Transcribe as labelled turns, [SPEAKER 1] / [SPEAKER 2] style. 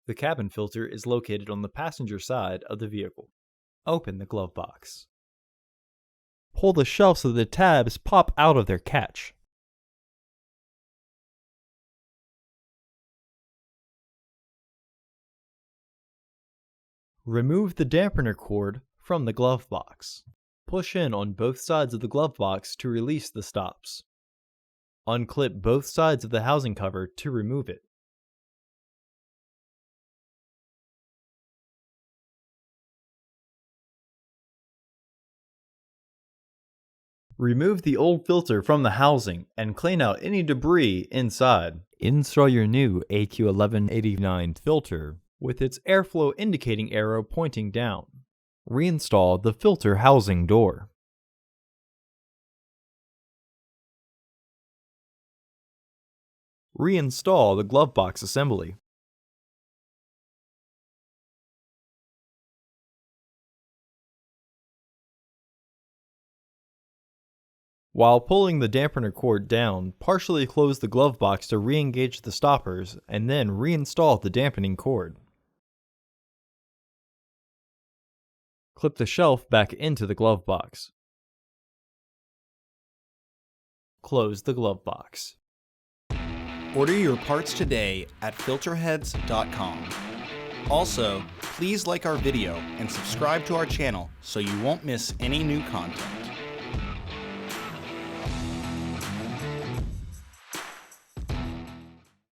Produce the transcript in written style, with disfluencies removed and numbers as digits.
[SPEAKER 1] The cabin filter is located on the passenger side of the vehicle. Open the glove box. Pull the shelf so the tabs pop out of their catch. Remove the dampener cord from the glove box. Push in on both sides of the glove box to release the stops. Unclip both sides of the housing cover to remove it. Remove the old filter from the housing and clean out any debris inside. Install your new AQ1189 filter with its airflow indicating arrow pointing down. Reinstall the filter housing door. Reinstall the glove box assembly. While pulling the dampener cord down, partially close the glove box to re-engage the stoppers and then reinstall the dampening cord. Clip the shelf back into the glove box. Close the glove box.
[SPEAKER 2] Order your parts today at filterheads.com. Also, please like our video and subscribe to our channel so you won't miss any new content.